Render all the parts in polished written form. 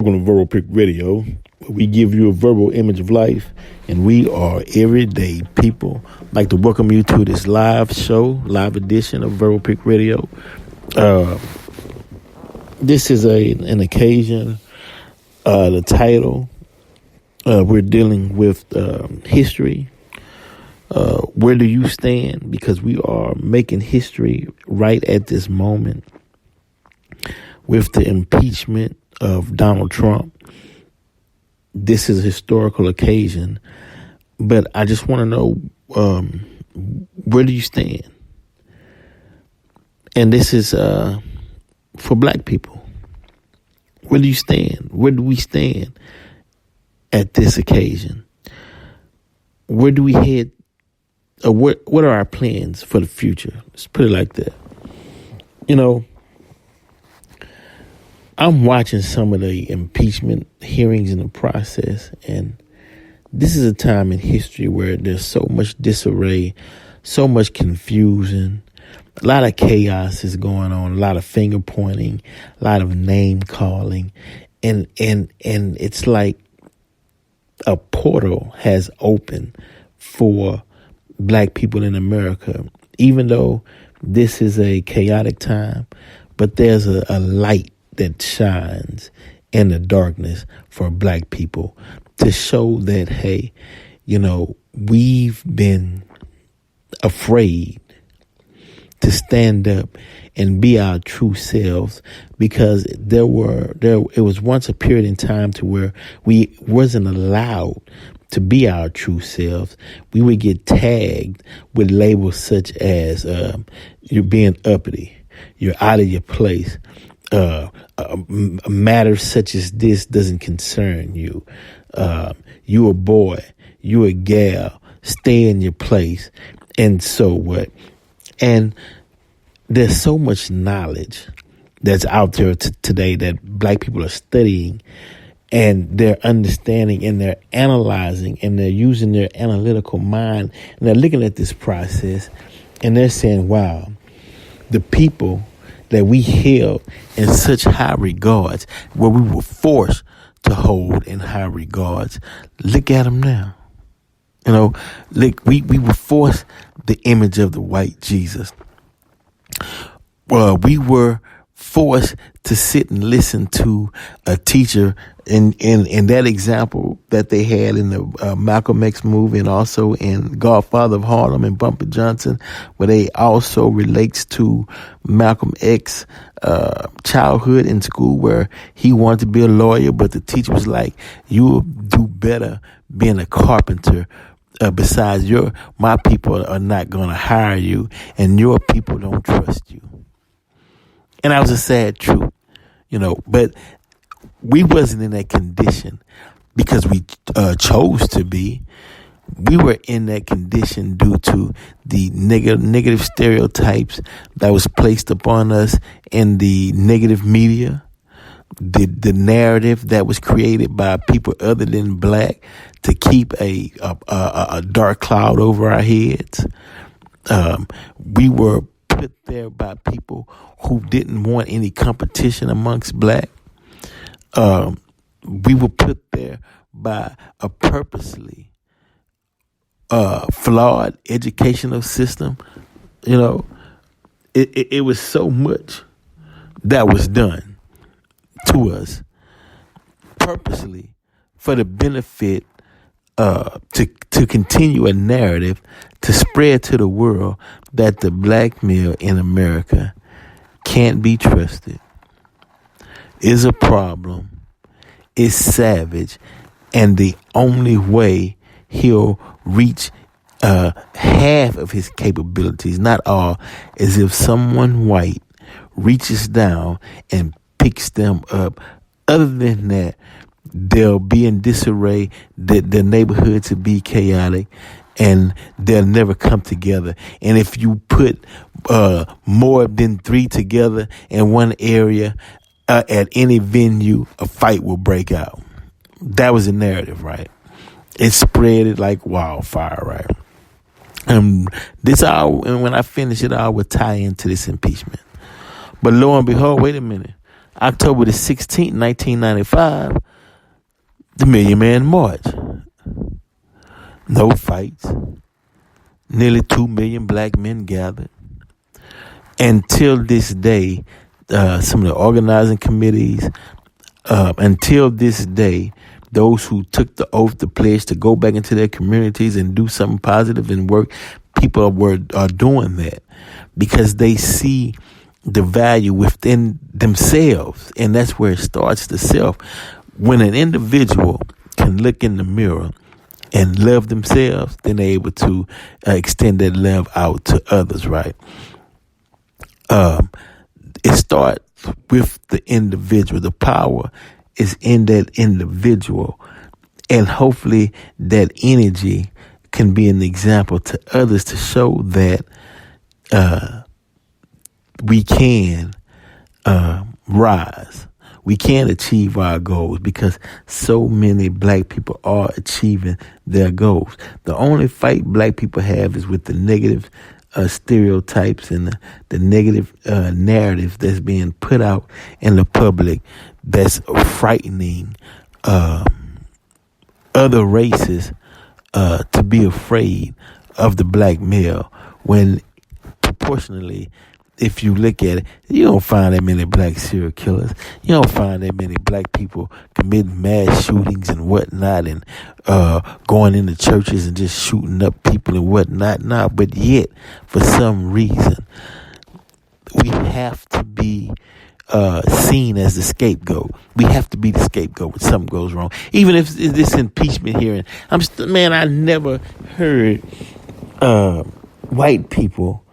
Welcome to Verbal Pick Radio, where we give you a verbal image of life, and we are everyday people. I'd like to welcome you to this live edition of Verbal Pick Radio. This is an occasion. The title, we're dealing with history. Where do you stand? Because we are making history right at this moment with the impeachment of Donald Trump. This is a historical occasion, but I just want to know, where do you stand? And this is for black people. Where do you stand? Where do we stand at this occasion? Where do we head? What are our plans for the future? Let's put it like that. You know, I'm watching some of the impeachment hearings in the process, and this is a time in history where there's so much disarray, so much confusion, a lot of chaos is going on, a lot of finger pointing, a lot of name calling, and it's like a portal has opened for black people in America. Even though this is a chaotic time, but there's a light that shines in the darkness for black people to show that, hey, you know, we've been afraid to stand up and be our true selves, because it was once a period in time to where we wasn't allowed to be our true selves. We would get tagged with labels such as you're being uppity, you're out of your place, a matter such as this doesn't concern you, you a boy, you a gal, stay in your place, and so what? And there's so much knowledge that's out there today that black people are studying, and they're understanding, and they're analyzing, and they're using their analytical mind, and they're looking at this process, and they're saying, wow, the people that we held in such high regards, where we were forced to hold in high regards, look at them now. You know, like we were forced the image of the white Jesus. Well, we were forced to sit and listen to a teacher in that example that they had in the Malcolm X movie, and also in Godfather of Harlem and Bumpy Johnson, where they also relates to Malcolm X childhood in school, where he wanted to be a lawyer, but the teacher was like, you'll do better being a carpenter. Besides, my people are not going to hire you, and your people don't trust you. And that was a sad truth, you know, but we wasn't in that condition because we chose to be. We were in that condition due to the negative stereotypes that was placed upon us in the negative media, the narrative that was created by people other than black to keep a dark cloud over our heads. We were put there by people who didn't want any competition amongst black. We were put there by a purposely flawed educational system. You know, it was so much that was done to us purposely for the benefit to continue a narrative to spread to the world that the black male in America can't be trusted, is a problem, is savage, and the only way he'll reach half of his capabilities, not all, is if someone white reaches down and picks them up. Other than that, they'll be in disarray, their neighborhoods will be chaotic, and they'll never come together. And if you put more than 3 together in one area at any venue, a fight will break out. That was the narrative, right? It spread it like wildfire, right? And when I finish it, I will tie into this impeachment. But lo and behold, wait a minute. October the 16th, 1995, the Million Man March. No fights. Nearly 2 million black men gathered. Until this day, some of the organizing committees, until this day, those who took the oath, the pledge to go back into their communities and do something positive and work, people are doing that because they see the value within themselves. And that's where it starts, the self. When an individual can look in the mirror and love themselves, then they're able to extend that love out to others, right? It starts with the individual. The power is in that individual. And hopefully that energy can be an example to others to show that we can rise. We can achieve our goals because so many black people are achieving their goals. The only fight black people have is with the negative stereotypes and the negative narrative that's being put out in the public that's frightening other races to be afraid of the black male, when proportionally, if you look at it, you don't find that many black serial killers. You don't find that many black people committing mass shootings and whatnot, and going into churches and just shooting up people and whatnot. Nah, but yet, for some reason, we have to be seen as the scapegoat. We have to be the scapegoat when something goes wrong. Even if this impeachment hearing, I never heard white people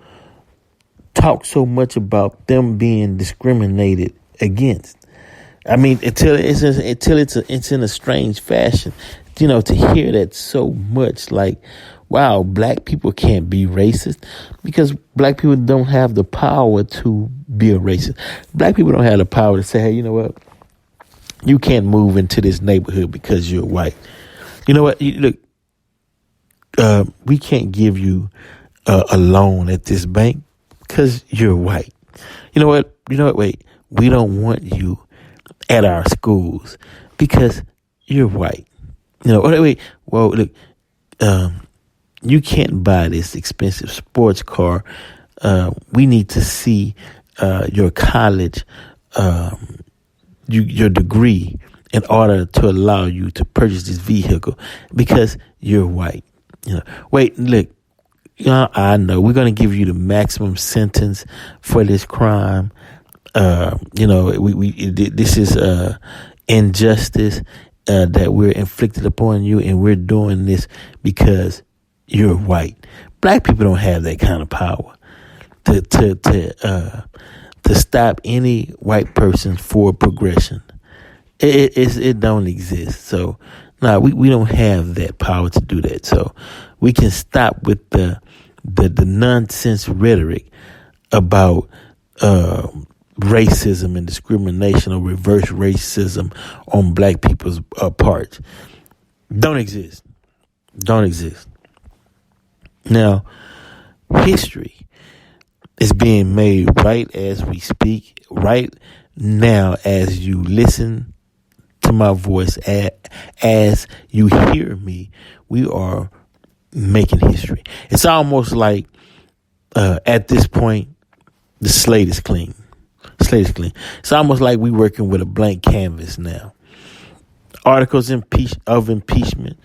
talk so much about them being discriminated against. I mean, until it's in a strange fashion, to hear that so much, like, wow, black people can't be racist because black people don't have the power to be a racist. Black people don't have the power to say, hey, you know what? You can't move into this neighborhood because you're white. You know what? Look, we can't give you a loan at this bank because you're white. You know what? Wait, we don't want you at our schools because you're white. Wait. Well, look, you can't buy this expensive sports car. We need to see your college, your degree in order to allow you to purchase this vehicle because you're white. Wait, look. I know we're going to give you the maximum sentence for this crime. This is injustice that we're inflicted upon you, and we're doing this because you're white. Black people don't have that kind of power to stop any white person for progression. It don't exist. So, we don't have that power to do that. So we can stop with the nonsense rhetoric about racism and discrimination or reverse racism on black people's parts. Don't exist. Now, history is being made right as we speak, right now as you listen to my voice, as you hear me. We are making history. It's almost like at this point, the slate is clean. It's almost like we're working with a blank canvas now. Articles of impeachment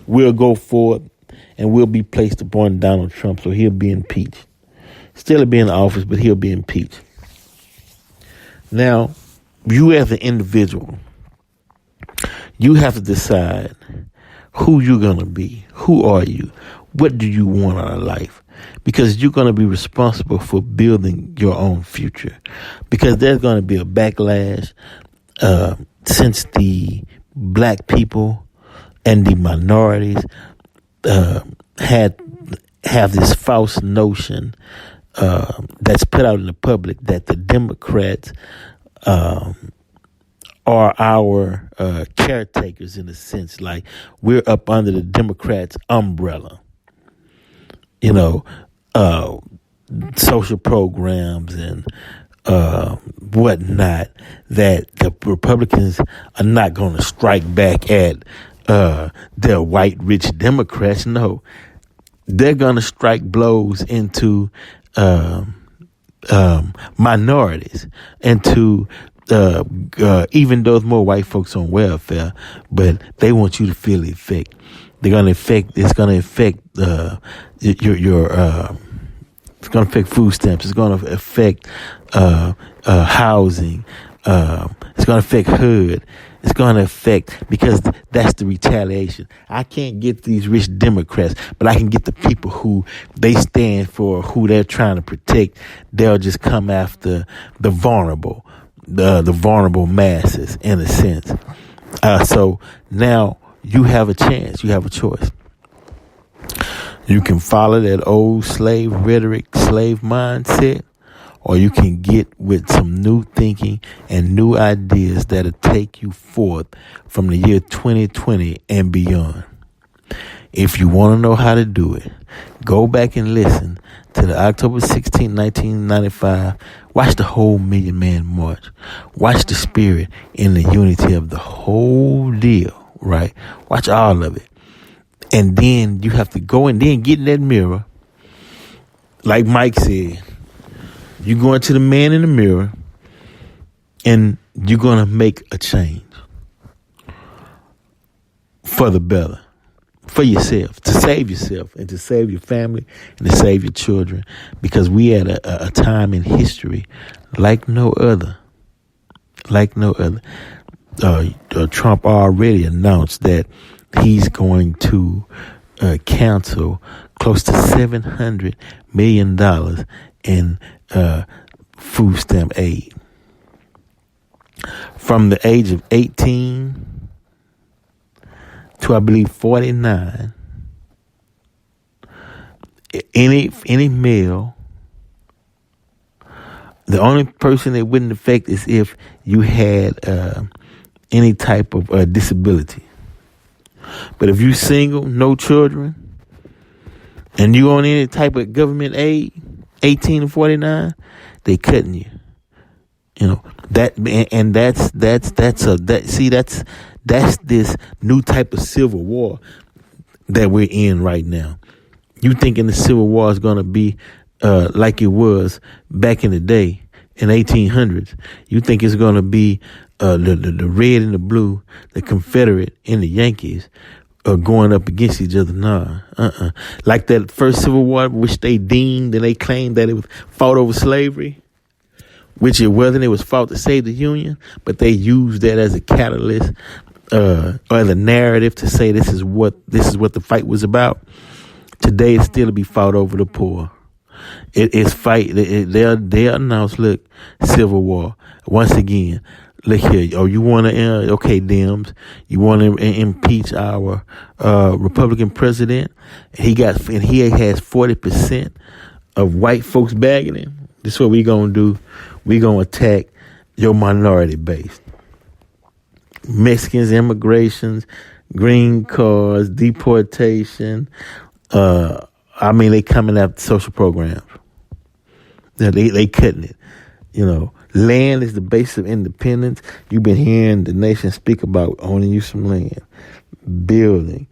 will go forward and will be placed upon Donald Trump, so he'll be impeached. Still be in office, but he'll be impeached. Now, you as an individual, you have to decide who you're going to be. Who are you? What do you want out of life? Because you're going to be responsible for building your own future. Because there's going to be a backlash since the black people and the minorities have this false notion that's put out in the public that the Democrats are our caretakers, in a sense, like we're up under the Democrats' umbrella. Social programs and whatnot, that the Republicans are not going to strike back at their white rich Democrats. No, they're going to strike blows into minorities, into even those more white folks on welfare, but they want you to feel the effect. It's going to affect your it's going to affect food stamps. It's going to affect housing. It's going to affect HUD. It's going to affect, because that's the retaliation. I can't get these rich Democrats, but I can get the people who they stand for, who they're trying to protect. They'll just come after the vulnerable, the vulnerable masses, in a sense. So now you have a chance. You have a choice. You can follow that old slave rhetoric, slave mindset, or you can get with some new thinking and new ideas that'll take you forth from the year 2020 and beyond. If you want to know how to do it, go back and listen to the October 16, 1995. Watch the whole Million Man March. Watch the spirit and the unity of the whole deal, right? Watch all of it. And then you have to go and then get in that mirror. Like Mike said, you go into the man in the mirror and you're going to make a change for the better, for yourself, to save yourself and to save your family and to save your children. Because we at a time in history like no other. Trump already announced that he's going to cancel close to $700 million in food stamp aid. From the age of 18 to, I believe, 49, any male, the only person it wouldn't affect is if you had any type of disability. But if you single, no children, and you on any type of government aid, 18 to 49, they cutting you. You know that, and that's this new type of civil war that we're in right now. You thinking the Civil War is gonna be like it was back in the day in 1800s? You think it's gonna be the red and the blue, the Confederate and the Yankees going up against each other? Nah, Like that first Civil War, which they deemed and they claimed that it was fought over slavery, which it wasn't. It was fought to save the Union, but they used that as a catalyst or as a narrative to say this is what the fight was about. Today, it's still to be fought over the poor. It's fight. They announced, look, Civil War once again. Look here. Oh, you want to? Okay, Dems. You want to impeach our Republican president? He has 40% of white folks bagging him. This is what we gonna do. We gonna attack your minority base. Mexicans, immigrations, green cards, deportation. They coming after social programs. They cutting it. Land is the base of independence. You've been hearing the nation speak about owning you some land, building,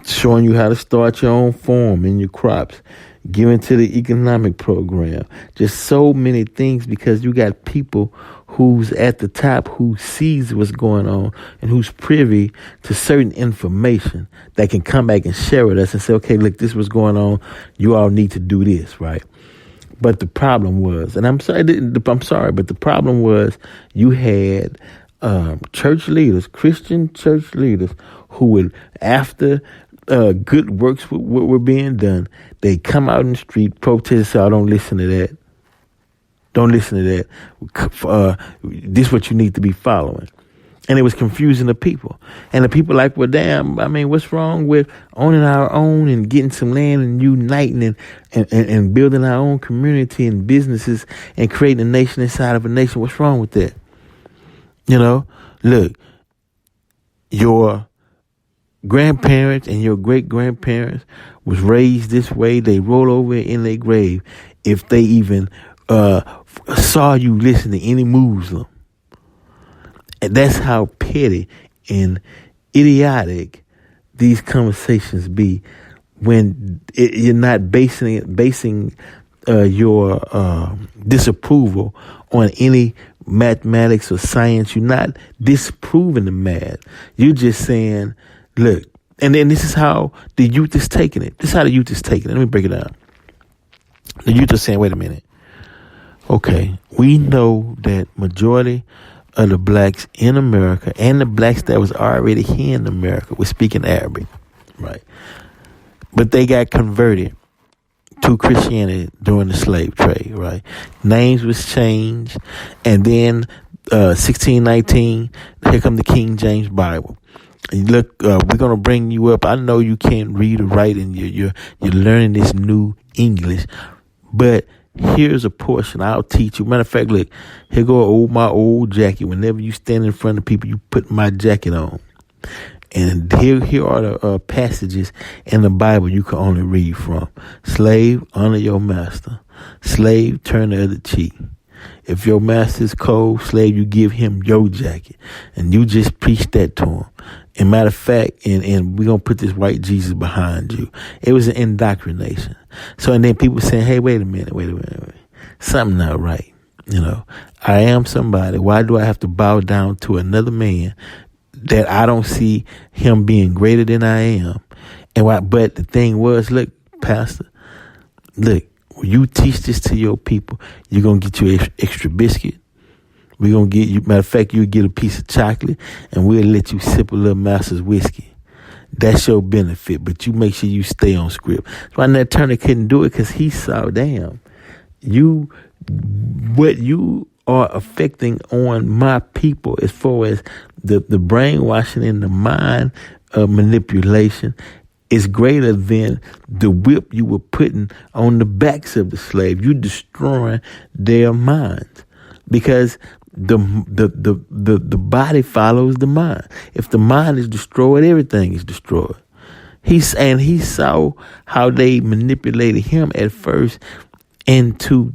showing you how to start your own farm and your crops, giving to the economic program. Just so many things, because you got people who's at the top, who sees what's going on and who's privy to certain information that can come back and share with us and say, okay, look, this is what's going on. You all need to do this, right? But the problem was, and but the problem was you had church leaders, Christian church leaders, who would, after good works were being done, they come out in the street, protest, say, don't listen to that. Don't listen to that. This is what you need to be following. And it was confusing the people. And the people like, well, damn, what's wrong with owning our own and getting some land and uniting and building our own community and businesses and creating a nation inside of a nation? What's wrong with that? Look, your grandparents and your great-grandparents was raised this way. They roll over in their grave if they even saw you listen to any Muslim. And that's how petty and idiotic these conversations be when you're not basing your disapproval on any mathematics or science. You're not disproving the math. You're just saying, look, and then this is how the youth is taking it. This is how the youth is taking it. Let me break it down. The youth are saying, wait a minute. Okay, we know that majority of the blacks in America and the blacks that was already here in America were speaking Arabic, right? But they got converted to Christianity during the slave trade, right? Names was changed, and then 1619, here come the King James Bible. And look, we're gonna bring you up. I know you can't read or write, and you're learning this new English, but here's a portion I'll teach you. Matter of fact, look, here go my old jacket. Whenever you stand in front of people, you put my jacket on. And here are the passages in the Bible you can only read from. Slave, honor your master. Slave, turn the other cheek. If your master is cold, slave, you give him your jacket. And you just preach that to him. And matter of fact, and we're going to put this white Jesus behind you. It was an indoctrination. So, and then people saying, hey, wait a minute. Something not right. You know, I am somebody. Why do I have to bow down to another man that I don't see him being greater than I am? But the thing was, look, Pastor, look, when you teach this to your people, you're going to get you extra biscuit. We're going to get you, matter of fact, you'll get a piece of chocolate, and we'll let you sip a little master's whiskey. That's your benefit, but you make sure you stay on script. That's why Nat Turner couldn't do it, because he saw, damn, what you are affecting on my people as far as the brainwashing and the mind manipulation is greater than the whip you were putting on the backs of the slave. You're destroying their minds, because the body follows the mind. If the mind is destroyed, everything is destroyed. He saw how they manipulated him at first into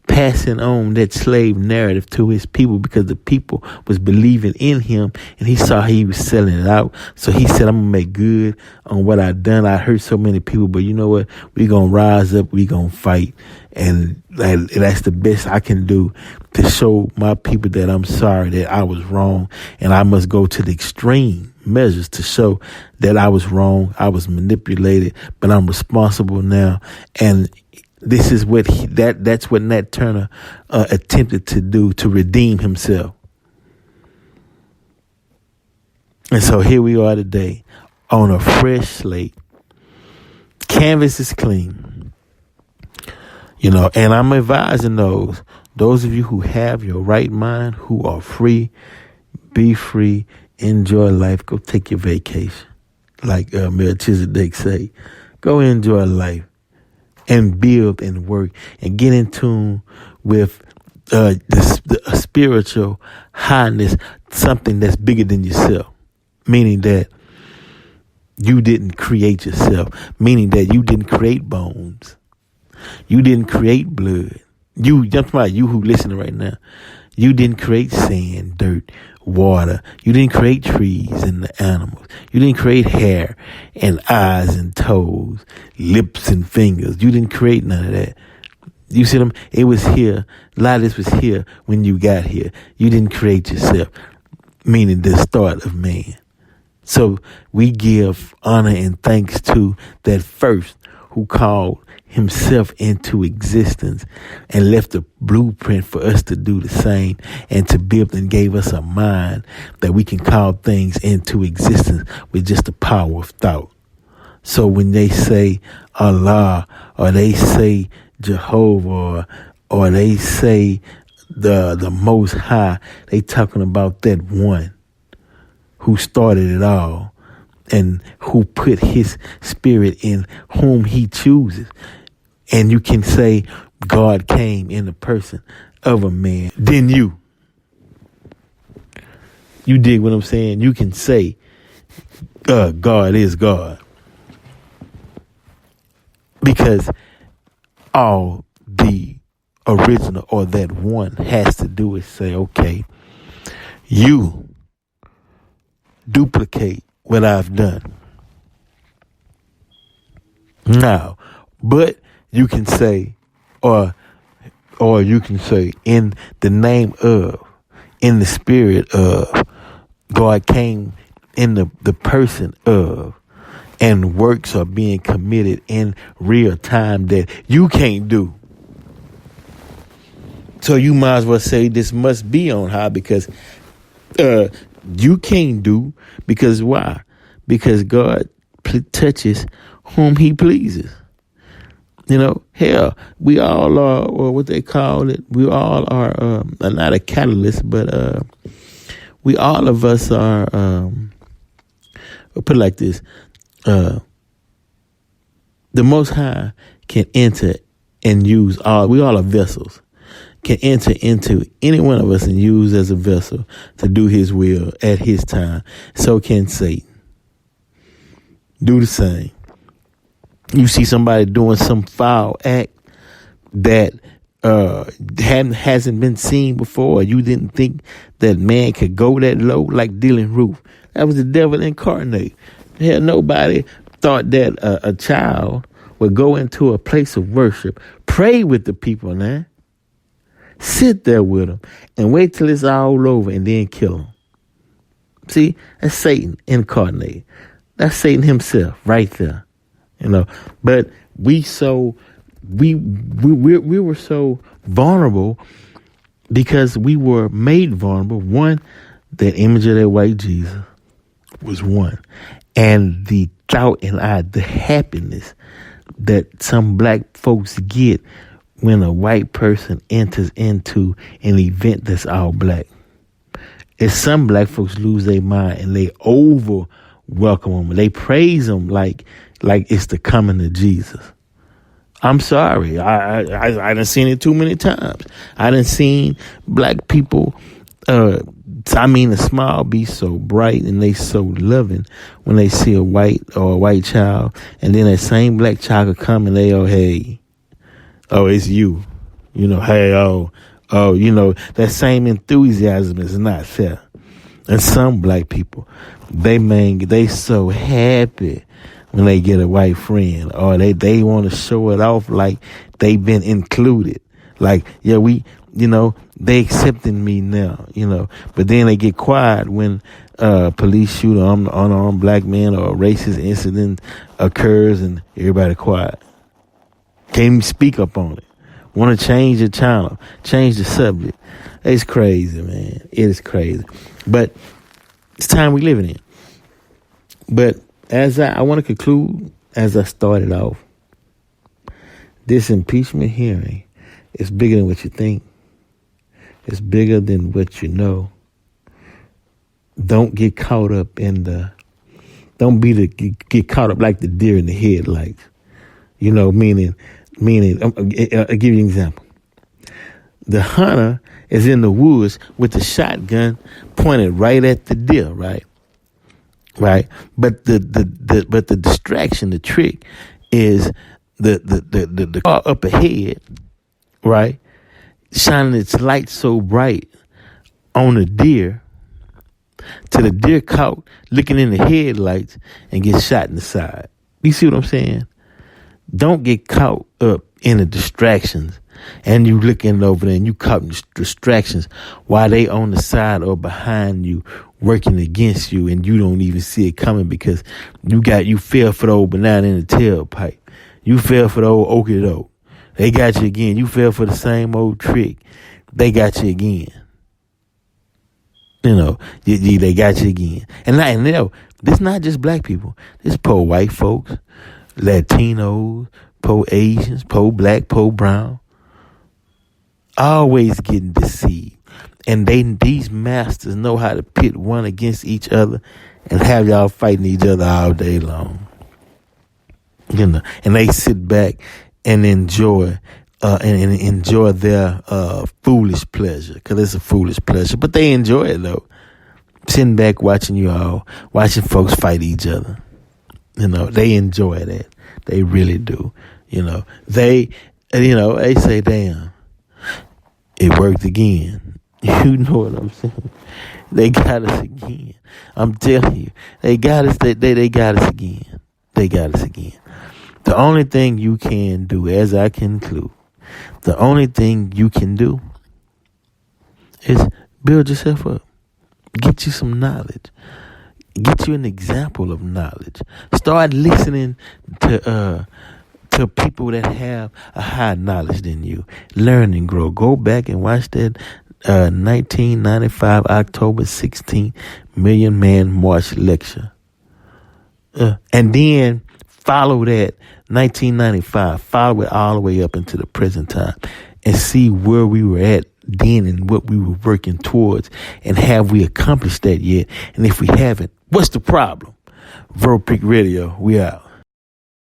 passing on that slave narrative to his people, because the people was believing in him, and he saw he was selling it out. So he said, I'm going to make good on what I done. I hurt so many people, but you know what? We're going to rise up. We're going to fight. And that's the best I can do to show my people that I'm sorry, that I was wrong. And I must go to the extreme measures to show that I was wrong. I was manipulated, but I'm responsible now. And this is what that's what Nat Turner attempted to do to redeem himself. And so here we are today on a fresh slate. Canvas is clean. You know, and I'm advising those of you who have your right mind, who are free, be free, enjoy life, go take your vacation. Like Melchizedek say, go enjoy life. And build and work and get in tune with the spiritual highness, something that's bigger than yourself. Meaning that you didn't create yourself. Meaning that you didn't create bones. You didn't create blood. I'm talking about you who listening right now. You didn't create sand, dirt, water. You didn't create trees and the animals. You didn't create hair and eyes and toes, lips and fingers. You didn't create none of that. You see them? It was here. A lot of this was here when you got here. You didn't create yourself, meaning the start of man. So we give honor and thanks to that first who called himself into existence and left a blueprint for us to do the same and to build, and gave us a mind that we can call things into existence with just the power of thought. So when they say Allah, or they say Jehovah, or they say the Most High, they talking about that one who started it all and who put his spirit in whom he chooses. And you can say God came in the person of a man. Then you dig what I'm saying? You can say God is God. Because all the original or that one has to do is say, okay, you duplicate what I've done. Now, but you can say, or you can say, in the name of, in the spirit of, God came in the person of, and works are being committed in real time that you can't do. So you might as well say this must be on high because you can't do, because why? Because God touches whom he pleases. Hell, we all are, or what they call it, we all are, not a catalyst, but we all of us are, put it like this, the Most High can enter and use we all are vessels, can enter into any one of us and use as a vessel to do his will at his time. So can Satan. Do the same. You see somebody doing some foul act that hasn't been seen before. You didn't think that man could go that low, like Dylan Roof. That was the devil incarnate. Hell, nobody thought that a child would go into a place of worship, pray with the people, man, sit there with them, and wait till it's all over and then kill them. See, that's Satan incarnate. That's Satan himself right there. But we were so vulnerable because we were made vulnerable. One, that image of that white Jesus was one. And the thought and the happiness that some black folks get when a white person enters into an event that's all black. Is some black folks lose their mind and they over welcome them. They praise them like it's the coming of Jesus. I'm sorry. I done seen it too many times. I done seen black people, the smile be so bright and they so loving when they see a white child, and then that same black child could come and they, hey, it's you. Hey, that same enthusiasm is not fair. And some black people, they so happy when they get a white friend, or they want to show it off like they've been included. Like, yeah, they accepting me now, but then they get quiet when police shoot an unarmed black man or a racist incident occurs and everybody quiet. Can't even speak up on it. Want to change the channel, change the subject. It's crazy, man. It is crazy. But it's time we living in. But as I want to conclude, as I started off, this impeachment hearing is bigger than what you think. It's bigger than what you know. Don't get caught up don't get caught up like the deer in the headlights. Meaning, I'll give you an example. The hunter is in the woods with the shotgun pointed right at the deer, right? Right. But the distraction, the trick is the car up ahead, right? Shining its light so bright on the deer till the deer caught looking in the headlights and gets shot in the side. You see what I'm saying? Don't get caught up in the distractions and you looking over there and you caught in distractions while they on the side or behind you working against you and you don't even see it coming because you fell for the old banana in the tailpipe. You fell for the old okie doke. They got you again. You fell for the same old trick. They got you again. They got you again. And this not just black people. This poor white folks, Latinos, poor Asians, poor black, poor brown. Always getting deceived. And these masters know how to pit one against each other and have y'all fighting each other all day long. And they sit back and enjoy their foolish pleasure, because it's a foolish pleasure. But they enjoy it though, sitting back watching folks fight each other. They enjoy that. They really do. They say, damn, It worked again. You know what I'm saying? They got us again. I'm telling you, they got us. They got us again. They got us again. The only thing you can do, as I conclude, the only thing you can do is build yourself up. Get you some knowledge. Get you an example of knowledge. Start listening to people that have a higher knowledge than you. Learn and grow. Go back and watch that 1995 October 16th Million Man March lecture. And then follow that 1995. Follow it all the way up into the present time and see where we were at then and what we were working towards, and have we accomplished that yet? And if we haven't, what's the problem? Verbal Peak Radio, we out.